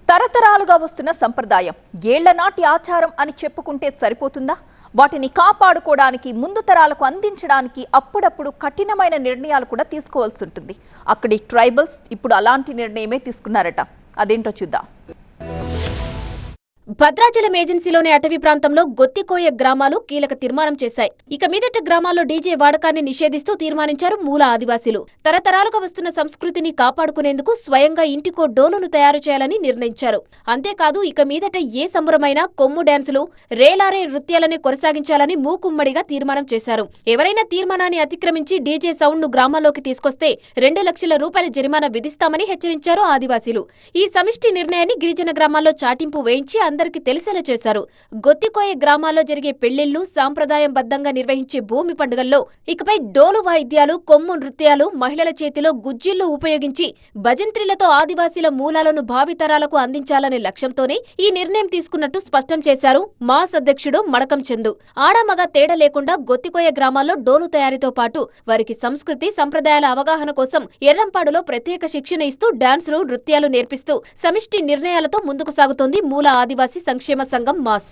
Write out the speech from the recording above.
తరతరాలుగా వస్తున్న సంప్రదాయం ఏళ్ల నాటి ఆచారం అని చెప్పుకుంటే సరిపోతుందా? వాటిని కాపాడుకోవడానికి, ముందు తరాలకు అందించడానికి అప్పుడప్పుడు కఠినమైన నిర్ణయాలు కూడా తీసుకోవాల్సి ఉంటుంది. అక్కడి ట్రైబల్స్ ఇప్పుడు అలాంటి నిర్ణయమే తీసుకున్నారట. అదేంటో చూద్దాం. భద్రాచలం ఏజెన్సీలోని అటవీ ప్రాంతంలో గొత్తికోయ గ్రామాలు కీలక తీర్మానం చేశాయి. ఇక మీదట గ్రామాల్లో డీజే వాడకాన్ని నిషేధిస్తూ తీర్మానించారు మూల ఆదివాసీలు. తరతరాలుగా వస్తున్న సంస్కృతిని కాపాడుకునేందుకు స్వయంగా ఇంటికో డోలును తయారు చేయాలని నిర్ణయించారు. అంతేకాదు ఇక మీదట ఏ సంబరమైనా కొమ్ము డ్యాన్సులు, రేలారే నృత్యాలనే కొనసాగించాలని మూకుమ్మడిగా తీర్మానం చేశారు. ఎవరైనా తీర్మానాన్ని అతిక్రమించి డీజే సౌండ్ ను గ్రామాల్లోకి తీసుకొస్తే 2 లక్షల రూపాయల జరిమానా విధిస్తామని హెచ్చరించారు ఆదివాసీలు. ఈ సమిష్టి నిర్ణయాన్ని గిరిజన గ్రామాల్లో చాటింపు వేయించి అందరికి తెలిసేలా చేశారు. గొత్తికోయ గ్రామాల్లో జరిగే పెళ్లిళ్లు, సాంప్రదాయబద్ధంగా నిర్వహించే భూమి పండుగల్లో ఇకపై డోలు వాయిద్యాలు, కొమ్ము నృత్యాలు, మహిళల చేతిలో గుజ్జిళ్లు ఉపయోగించి భజంత్రీలతో ఆదివాసీల మూలాలను భావితరాలకు అందించాలనే లక్ష్యంతోనే ఈ నిర్ణయం తీసుకున్నట్టు స్పష్టం చేశారు మాస్ అధ్యక్షుడు మడకం చందు. ఆడామగ తేడా లేకుండా గొత్తికోయ గ్రామాల్లో డోలు తయారీతో పాటు వారికి సంస్కృతి, సంప్రదాయాల అవగాహన కోసం ఎర్రంపాడులో ప్రత్యేక శిక్షణ ఇస్తూ డాన్సులు, నృత్యాలు నేర్పిస్తూ సమిష్టి నిర్ణయాలతో ముందుకు సాగుతోంది మూల ఆదివాసీ సంక్షేమ సంఘం మాస్.